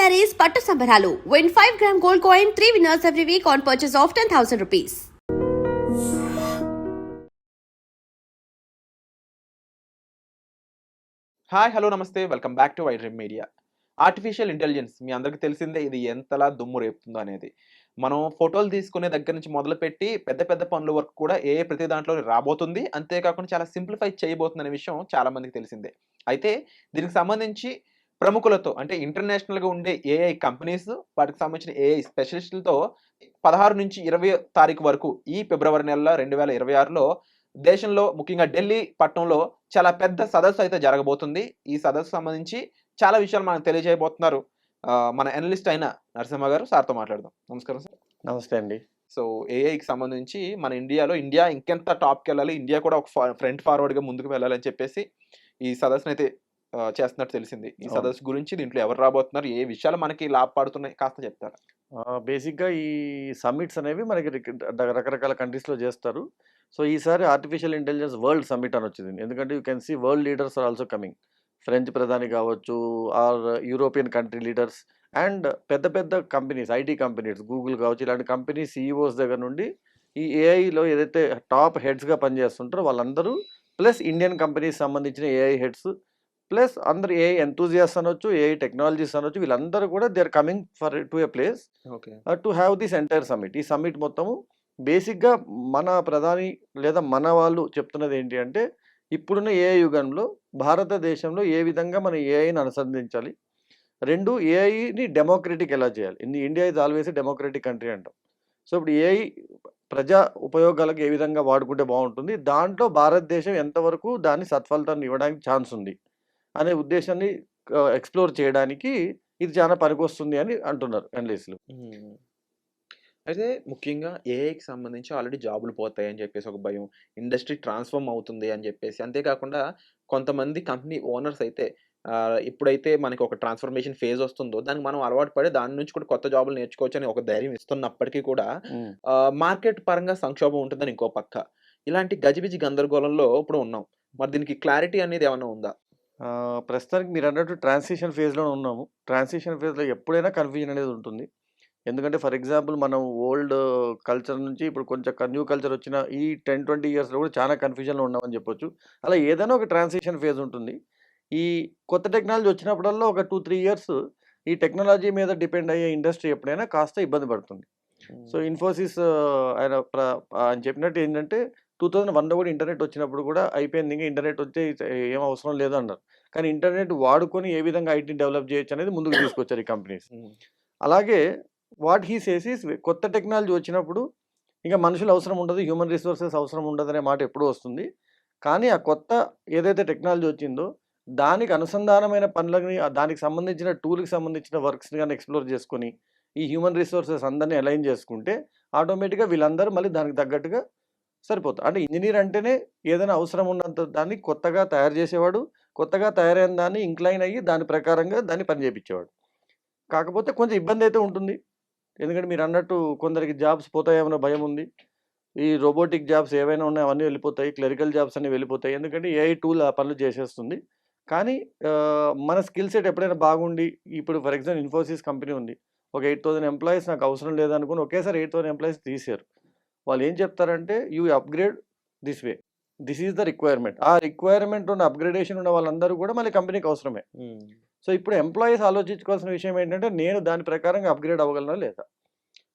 sarees పట్టు సంబరాలు. Win 5 gram gold coin, 3 winners every week on purchase of 10,000 rupees. Hi hello namaste welcome back to Ydream media. Artificial intelligence మీ అందరికీ తెలిసిందే, ఇది ఎంతలా దుమ్ము రేపుతుందో అనేది. మనం ఫోటోలు తీసుకునే దగ్గర నుంచి మొదలుపెట్టి పెద్ద పెద్ద పనుల వరకు కూడా ఏఐ ప్రతి దాంట్లో రాబోతుంది. అంతేకాకుండా చాలా సింప్లిఫై చేయబోతుందనే విషయం చాలా మందికి తెలిసిందే. అయితే దీనికి సంబంధించి ప్రముఖులతో అంటే ఇంటర్నేషనల్‌గా ఉండే ఏఐ కంపెనీస్, వాటికి సంబంధించిన ఏఐ స్పెషలిస్టులతో 16 నుంచి 20 తారీఖు వరకు ఈ ఫిబ్రవరి నెలలో 2026లో దేశంలో ముఖ్యంగా ఢిల్లీ పట్టణంలో చాలా పెద్ద సదస్సు అయితే జరగబోతుంది. ఈ సదస్సుకు సంబంధించి చాలా విషయాలు మనకు తెలియజేయబోతున్నారు. మన అనలిస్ట్ అయిన నరసింహ గారు. సార్‌తో మాట్లాడదాం. నమస్కారం సార్. నమస్తే అండి. సో ఏఐకి సంబంధించి మన ఇండియా ఇంకెంత టాప్‌కెళ్ళాలి, ఇండియా కూడా ఒక ఫ్రంట్ ఫార్వర్డ్‌గా ముందుకు వెళ్ళాలని చెప్పేసి ఈ సదస్సునైతే చేస్తున్నట్టు తెలిసింది. ఈ అవును. సదస్సు గురించి దీంట్లో ఎవరు రాబోతున్నారు, ఏ విషయాలు మనకి లాభపడుతున్నాయి కాస్త చెప్తారా? బేసిక్‌గా ఈ సమ్మిట్స్ అనేవి మనకి రకరకాల కంట్రీస్‌లో చేస్తారు. సో, ఈసారి ఆర్టిఫిషియల్ ఇంటెలిజెన్స్ వరల్డ్ సమ్మిట్ అనొచ్చింది. ఎందుకంటే you can see world leaders are also coming. French ప్రధాని కావచ్చు, or European country leaders and పెద్ద పెద్ద కంపెనీస్, ఐటీ కంపెనీస్, గూగుల్ కావచ్చు, ఇలాంటి కంపెనీ సీఈఓస్ దగ్గర నుండి ఈ ఏఐలో ఏదైతే టాప్ హెడ్స్‌గా పనిచేస్తుంటారో వాళ్ళందరూ, ప్లస్ ఇండియన్ కంపెనీస్ సంబంధించిన ఏఐ హెడ్స్, ప్లస్ అందరూ ఏఐ ఎంతూజియాస్ట్ అనొచ్చు, ఏఐ టెక్నాలజీస్ అనొచ్చు, వీళ్ళందరూ కూడా they are coming to a place okay. To have this entire summit. ఈ సమ్మిట్ మొత్తము బేసిక్‌గా మన ప్రధాని లేదా మన వాళ్ళు చెప్తున్నది ఏంటి అంటే, ఇప్పుడున్న ఏఐ యుగంలో భారతదేశంలో ఏ విధంగా మనం ఏఐని అనుసంధించాలి. 2 ఏఐని డెమోక్రటిక్ ఎలా చేయాలి. India is always a democratic country అంటాం. సో, ఇప్పుడు ఏఐ ప్రజా ఉపయోగాలకు ఏ విధంగా వాడుకుంటే బాగుంటుంది, దాంట్లో భారతదేశం ఎంతవరకు దాన్ని సత్ఫలితాన్ని ఇవ్వడానికి ఛాన్స్ ఉంది అనే ఉద్దేశాన్ని ఎక్స్‌ప్లోర్ చేయడానికి ఇది చాలా పనికొస్తుంది అని అంటున్నారు అనలిస్టులు. హ్మ్. అయితే ముఖ్యంగా ఏఐకి సంబంధించి ఆల్రెడీ జాబులు పోతాయని చెప్పేసి ఒక భయం. ఇండస్ట్రీ ట్రాన్స్‌ఫార్మ్ అవుతుంది అని చెప్పేసి. అంతేకాకుండా కొంతమంది కంపెనీ ఓనర్స్ అయితే ఎప్పుడైతే మనకి ఒక ట్రాన్స్‌ఫర్మేషన్ ఫేజ్ వస్తుందో దానికి మనం అలవాటు పడి దాని నుంచి కూడా కొత్త జాబులు నేర్చుకోవచ్చని ఒక ధైర్యం ఇస్తున్నప్పటికీ కూడా హ్మ్. మార్కెట్ పరంగా సంక్షోభం ఉంటుందని ఇంకో పక్క. ఇలాంటి గజిబిజి గందరగోళంలో ఇప్పుడు ఉన్నాం. మరి దీనికి క్లారిటీ అనేది ఏమన్నా ఉందా? ప్రస్తుతానికి మీరన్నట్టు ట్రాన్సిషన్ ఫేజ్‌లో ఉన్నాము. ట్రాన్సిషన్ ఫేజ్‌లో ఎప్పుడైనా కన్‌ఫ్యూజన్ అనేది ఉంటుంది. ఎందుకంటే ఫర్ ఎగ్జాంపుల్ మనం ఓల్డ్ కల్చర్ నుంచి ఇప్పుడు కొంచెం న్యూ కల్చర్ వచ్చిన ఈ 10, 20 ఇయర్స్‌లో కూడా చాలా కన్‌ఫ్యూజన్‌లో ఉన్నామని చెప్పొచ్చు. అలా ఏదైనా ఒక ట్రాన్సిషన్ ఫేజ్ ఉంటుంది. ఈ కొత్త టెక్నాలజీ వచ్చినప్పుడల్లా ఒక 2, 3 ఇయర్స్ ఈ టెక్నాలజీ మీద డిపెండ్ అయ్యే ఇండస్ట్రీ ఎప్పుడైనా కాస్త ఇబ్బంది పడుతుంది. సో, హ్మ్. ఇన్ఫోసిస్ ఆయన చెప్పినట్టు ఏంటంటే 2001లో కూడా ఇంటర్నెట్ వచ్చినప్పుడు కూడా అయిపోయింది. ఇంక ఇంటర్నెట్ వచ్చి ఏం అవసరం లేదు అన్నారు. కానీ ఇంటర్నెట్ వాడుకొని ఏ విధంగా ఐటీని డెవలప్ చేయొచ్చు అనేది ముందుకు తీసుకొచ్చారు ఈ కంపెనీస్. హ్మ్. అలాగే వాట్ హీ సేస్ ఈస్ కొత్త టెక్నాలజీ వచ్చినప్పుడు ఇక మనుషులు అవసరం ఉండదు, హ్యూమన్ రిసోర్సెస్ అవసరం ఉండదనే మాట ఎప్పుడూ వస్తుంది. కానీ ఆ కొత్త ఏదైతే టెక్నాలజీ వచ్చిందో దానికి అనుసంధానమైన పనులని, దానికి సంబంధించిన టూల్‌కి సంబంధించిన వర్క్స్‌ని గాని ఎక్స్‌ప్లోర్ చేసుకొని, ఈ హ్యూమన్ రిసోర్సెస్ అందరిని అలైన్ చేసుకుంటే ఆటోమేటిక్‌గా వీళ్ళందరూ మళ్ళీ దానికి తగ్గట్టుగా సరిపోతారు. అంటే ఇంజినీర్ అంటేనే ఏదైనా అవసరం ఉన్నంత దాన్ని కొత్తగా తయారు చేసేవాడు. కొత్తగా తయారైన దాన్ని ఇంక్లైన్ అయ్యి దాని ప్రకారంగా దాన్ని పని చేపిచ్చేవాడు. కాకపోతే కొంచెం ఇబ్బందయితే ఉంటుంది. ఎందుకంటే మీరన్నట్టు కొందరికి జాబ్స్ పోతాయేమన్న భయముంది. ఈ రోబోటిక్ జాబ్స్ ఏవైనా ఉన్నాయో అవన్నీ వెళ్ళిపోతాయి. క్లెరికల్ జాబ్స్ అన్నీ వెళ్ళిపోతాయి. ఎందుకంటే ఏఐ టూల్ ఆ పనులు చేసేస్తుంది. కానీ మన స్కిల్ సెట్ ఎప్పుడైనా బాగుండి, ఇప్పుడు ఫర్ ఎగ్జాంపుల్ ఇన్ఫోసిస్ కంపెనీ ఉంది. ఒక 8000 ఎంప్లాయీస్ నాకు అవసరం లేదనుకుని ఒకేసారి 8000 ఎంప్లాయీస్ తీసేశారు. వాళ్ళేం చెప్తారంటే you upgrade this way. This is the requirement. ఆ రిక్వైర్మెంట్ ఉన్న అప్‌గ్రేడేషన్ ఉన్న వాళ్ళందరూ కూడా మళ్ళీ కంపెనీకి అవసరమే. హ్మ్. సో, ఇప్పుడు ఎంప్లాయీస్ ఆలోచించుకోవాల్సిన విషయం ఏంటంటే, నేను దాని ప్రకారంగా అప్‌గ్రేడ్ అవ్వగలనా లేదా?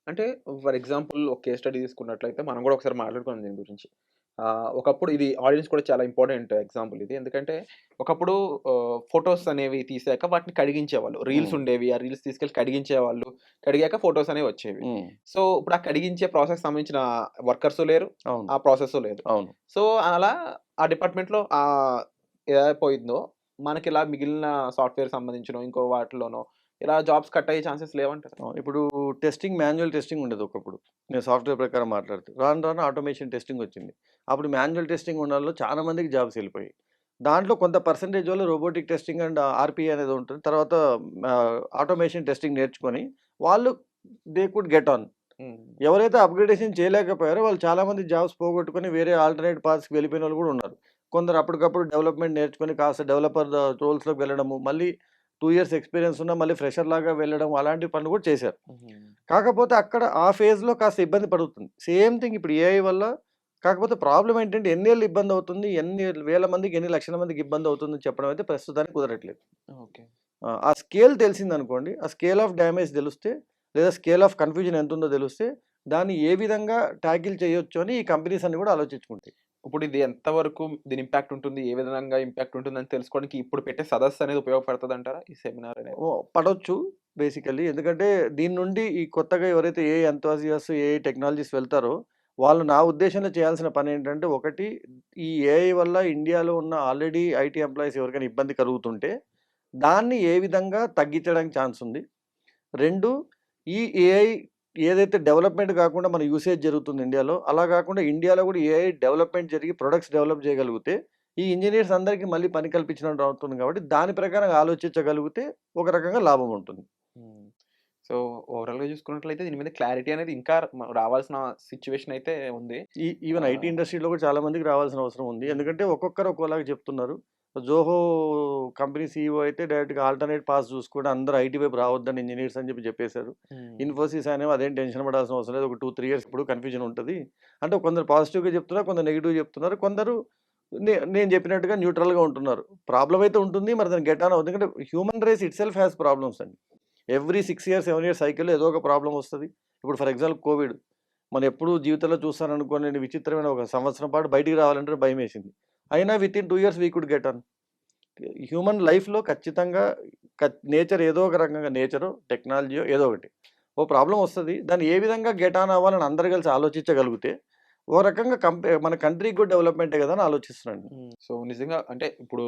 అంటే ఫర్ ఎగ్జాంపుల్ ఒక కేస్ స్టడీ తీసుకున్నట్లయితే మనం కూడా ఒకసారి మాట్లాడుకుందాం దీని గురించి. ఒకప్పుడు ఇది ఆడియన్స్ కూడా చాలా ఇంపార్టెంట్ ఎగ్జాంపుల్ ఇది. ఎందుకంటే ఒకప్పుడు ఫోటోస్ అనేవి తీసాక వాటిని కడిగించేవాళ్ళు. రీల్స్ హ్మ్. ఉండేవి. ఆ రీల్స్ తీసుకెళ్ళి కడిగించేవాళ్ళు. కడిగాక ఫోటోస్ అనేవి వచ్చేవి. హ్మ్. సో ఇప్పుడు ఆ కడిగించే ప్రాసెస్‌కి సంబంధించిన వర్కర్సు లేరు. అవును. ఆ ప్రాసెసు లేదు. అవును. సో అలా ఆ డిపార్ట్‌మెంట్‌లో ఏదైతే పోయిందో మనకిలా మిగిలిన సాఫ్ట్‌వేర్ సంబంధించినో ఇంకో వాటిలోనో ఇలా జాబ్స్ కట్ అయ్యే ఛాన్సెస్ లేవంటారా? ఇప్పుడు మాన్యువల్ టెస్టింగ్ ఉండేది ఒకప్పుడు. నేను సాఫ్ట్‌వేర్ ప్రకారం మాట్లాడుతూ. రాను రాను ఆటోమేషన్ టెస్టింగ్ వచ్చింది. అప్పుడు మాన్యువల్ టెస్టింగ్ ఉన్నోళ్ళలో చాలా మందికి జాబ్స్ ఎళ్ళిపోయాయి. దాంట్లో కొంత పర్సెంటేజ్ వాళ్ళు రోబోటిక్ టెస్టింగ్ అండ్ ఆర్‌పిఏ అనేది ఉంటుంది. తర్వాత ఆటోమేషన్ టెస్టింగ్ నేర్చుకొని వాళ్ళు దే కుడ్ గెట్ ఆన్. హ్మ్. ఎవరైతే అప్‌గ్రేడేషన్ చేయలేకపోయారో వాళ్ళు చాలామంది జాబ్స్ పోగొట్టుకొని వేరే ఆల్టర్‌నేట్ పాత్స్‌కి వెళ్ళిపోయినోళ్ళు కూడా ఉన్నారు. కొందరు అప్పటికప్పుడు డెవలప్‌మెంట్ నేర్చుకొని కాస్త డెవలపర్ రోల్స్‌లోకి వెళ్ళడము, మళ్ళీ 2 ఇయర్స్ ఎక్స్పీరియన్స్ ఉన్న మళ్ళీ ఫ్రెషర్ లాగా వెళ్ళడం అలాంటి పనులు కూడా చేశారు. కాకపోతే అక్కడ ఆ ఫేజ్‌లో కాస్త ఇబ్బంది పడుతుంది. సేమ్ థింగ్ ఇప్పుడు ఏఐ వల్ల కాకపోతే ప్రాబ్లమ్ ఏంటంటే ఎన్నేళ్ళు ఇబ్బంది అవుతుంది, ఎన్ని వేల మందికి, ఎన్ని లక్షల మందికి ఇబ్బంది అవుతుందని చెప్పడం అయితే ప్రస్తుతానికి కుదరట్లేదు. ఓకే. ఆ స్కేల్ తెలిసిందనుకోండి, ఆ స్కేల్ ఆఫ్ డ్యామేజ్ తెలిస్తే లేదా స్కేల్ ఆఫ్ కన్‌ఫ్యూజన్ ఎంతుందో తెలిస్తే దాన్ని ఏ విధంగా టాకిల్ చేయొచ్చు అని ఈ కంపెనీస్ అన్ని కూడా ఆలోచించుకుంటాయి. ఇప్పుడు ఇది ఎంతవరకు దీని ఇంపాక్ట్ ఉంటుంది? ఏ విధంగా ఇంపాక్ట్ ఉంటుందని తెలుసుకోవడానికి ఇప్పుడు పెట్టే సదస్సు అనేది ఉపయోగపడతదంటారా? ఈ సెమినార్ అనేది? పడొచ్చు బేసికల్లీ. ఎందుకంటే దీని నుండి ఈ కొత్తగా ఎవరైతే ఏఐ ఎంథూసియాస్ట్స్, ఏఐ టెక్నాలజిస్ట్ వెళ్తారో వాళ్ళు నా ఉద్దేశంలో చేయాల్సిన పనేంటంటే, ఒకటి ఈ ఏఐ వల్ల ఇండియాలో ఉన్న ఆల్రెడీ ఐటీ ఎంప్లాయీస్ ఎవరికైనా ఇబ్బంది కలుగుతుంటే దాన్ని ఏ విధంగా తగ్గించడానికి ఛాన్స్ ఉంది. 2 ఈ ఏఐ ఏదైతే డెవలప్‌మెంట్ కాకుండా మన యూసేజ్ జరుగుతుంది ఇండియాలో, అలా కాకుండా ఇండియాలో కూడా ఏఐ డెవలప్‌మెంట్ జరిగి ప్రొడక్ట్స్ డెవలప్ చేయగలిగితే ఈ ఇంజినీర్స్ అందరికీ మళ్ళీ పని కల్పించినట్టు అవుతుంది కాబట్టి దాని ప్రకారం ఆలోచించగలిగితే ఒక రకంగా లాభం ఉంటుంది. హ్మ్. సో, ఓవరాల్‌గా చూసుకున్నట్లయితే దీని మీద క్లారిటీ అనేది ఇంకా రావాల్సిన సిట్యుయేషన్ అయితే ఉంది. ఈవెన్ ఐటీ ఇండస్ట్రీలో కూడా చాలా మందికి రావాల్సిన అవసరం ఉంది. ఎందుకంటే ఒక్కొక్కరు ఒక్కోలాగా చెప్తున్నారు. జోహో కంపెనీ సీఈఓ అయితే డైరెక్ట్‌గా ఆల్టర్నేట్ పాస్ చూసుకొని అందరూ ఐటీ వైపు రావద్దని ఇంజినీర్స్ అని చెప్పేశారు. ఇన్ఫోసిస్ అనేవి అదేం టెన్షన్ పడాల్సిన అవసరం లేదు. ఒక 2, 3 ఇయర్స్ ఇప్పుడు కన్‌ఫ్యూజన్ ఉంటది. అంటే కొందరు పాజిటివ్‌గా చెప్తున్నారు, కొందరు నెగెటివ్‌గా చెప్తున్నారు. కొందరు నేను చెప్పినట్టుగా న్యూట్రల్‌గా ఉంటున్నారు. ప్రాబ్లమ్ అయితే ఉంటుంది. మరి దాన్ని గెట్ ఆన్ అవుతుంది. ఎందుకంటే human race itself has problems అండి. ఎవ్రీ 6 ఇయర్స్, 7 ఇయర్స్ సైకిల్‌లో ఏదో ఒక ప్రాబ్లమ్ వస్తది. ఇప్పుడు ఫర్ ఎగ్జాంపుల్ కోవిడ్. మనం ఎప్పుడు జీవితంలో చూస్తాననుకోని విచిత్రమైన ఒక సంవత్సరం పాటు బయటికి రావాలంటే భయమేసింది. అయినా within 2 years we could get on. Human లైఫ్‌లో ఖచ్చితంగా నేచర్ ఏదో ఒక రకంగా నేచరో, టెక్నాలజీయో ఏదో ఒకటి. ఓ ప్రాబ్లమ్ వస్తది. దాన్ని ఏ విధంగా గెట్ ఆన్ అవ్వాలని అందరూ కలిసి ఆలోచించగలిగితే ఓ రకంగా మన కంట్రీకి కూడా డెవలప్‌మెంటే కదా అని ఆలోచిస్తున్నాను. సో, నిజంగా అంటే ఇప్పుడు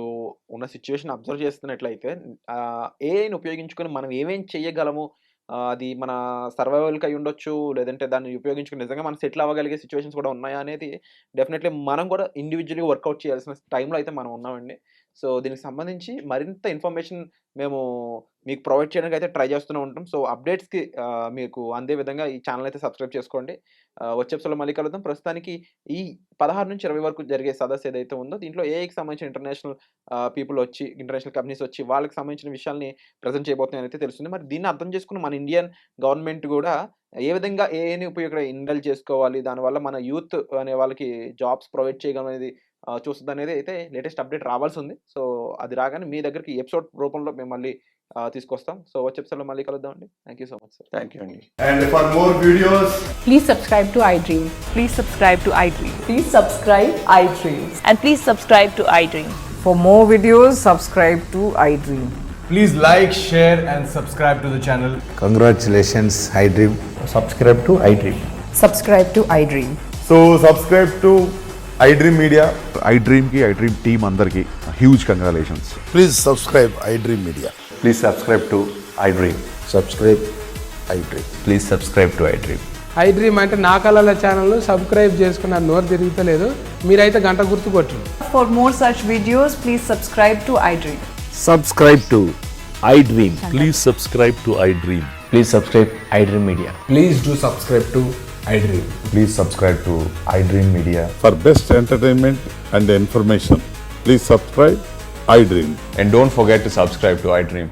ఉన్న సిట్యుయేషన్ అబ్జర్వ్ చేస్తున్నట్లయితే ఏఐని ఉపయోగించుకొని మనం ఏమేం చేయగలము? అది మన సర్వైవల్‌కి అయ్యుండొచ్చు. లేదంటే దాన్ని ఉపయోగించుకొని నిజంగా మనం సెటిల్ అవ్వగలిగే సిట్యుయేషన్స్ కూడా ఉన్నాయా అనేది డెఫినెట్‌లీ మనం కూడా ఇండివిడ్యువల్‌గా వర్కౌట్ చేయాల్సిన టైంలో అయితే మనం ఉన్నామండి. సో, దీనికి సంబంధించి మరింత ఇన్ఫర్మేషన్ మేము మీకు ప్రొవైడ్ చేయడానికి అయితే ట్రై చేస్తూనే ఉంటాం. సో, అప్డేట్స్‌కి మీకు అందే విధంగా ఈ ఛానెల్ అయితే సబ్స్క్రైబ్ చేసుకోండి. వచ్చే ఎపిసోడ్‌లో మళ్ళీ కలుద్దాం. ప్రస్తుతానికి ఈ 16-20 వరకు జరిగే సదస్సు ఏదైతే ఉందో దీంట్లో ఏఐకి సంబంధించిన ఇంటర్నేషనల్ పీపుల్ వచ్చి, ఇంటర్నేషనల్ కంపెనీస్ వచ్చి వాళ్ళకి సంబంధించిన విషయాల్ని ప్రెజెంట్ చేయబోతున్నాయని అయితే తెలుస్తుంది. మరి దీన్ని అర్థం చేసుకుని మన ఇండియన్ గవర్నమెంట్ కూడా ఏ విధంగా ఏఐని ఇండల్జ్ చేసుకోవాలి, దానివల్ల మన యూత్ అనే వాళ్ళకి జాబ్స్ ప్రొవైడ్ చేయగలం అనేది చూస్తదనేది అయితే లేటెస్ట్ అప్డేట్ రావాల్సి ఉంది. సో, అది రాగానే మీ దగ్గరికి ఎపిసోడ్ రూపంలో మేము మళ్ళీ తీసుకొస్తాం. సో, వచ్చే ఎపిసోడ్‌లో మళ్ళీ కలుద్దామండి. Thank you so much sir. Thank you అండి. And for more videos, Please subscribe to iDream. Please subscribe to iDream. Please subscribe iDream. And please subscribe to iDream. For more videos, subscribe to iDream. please like, share and subscribe to the channel. Congratulations, iDream. subscribe to iDream. Subscribe to iDream. So subscribe to iDream Media. iDream ki iDream team అందరికి huge congratulations. Please subscribe iDream Media. Please subscribe to iDream. Subscribe iDream. Please subscribe to iDream. iDream అంటే నా కళల ఛానల్ను subscribe చేసుకున్న నోరు తిరుగుతలేదు. మీరైతే గంట గుర్తు కొట్టండి. For more such videos, please subscribe to iDream. Subscribe to iDream. Please subscribe to iDream. Please subscribe iDream Media. Please do subscribe to iDream. Please subscribe to iDream Media. For best entertainment and information, please subscribe iDream. And don't forget to subscribe to iDream.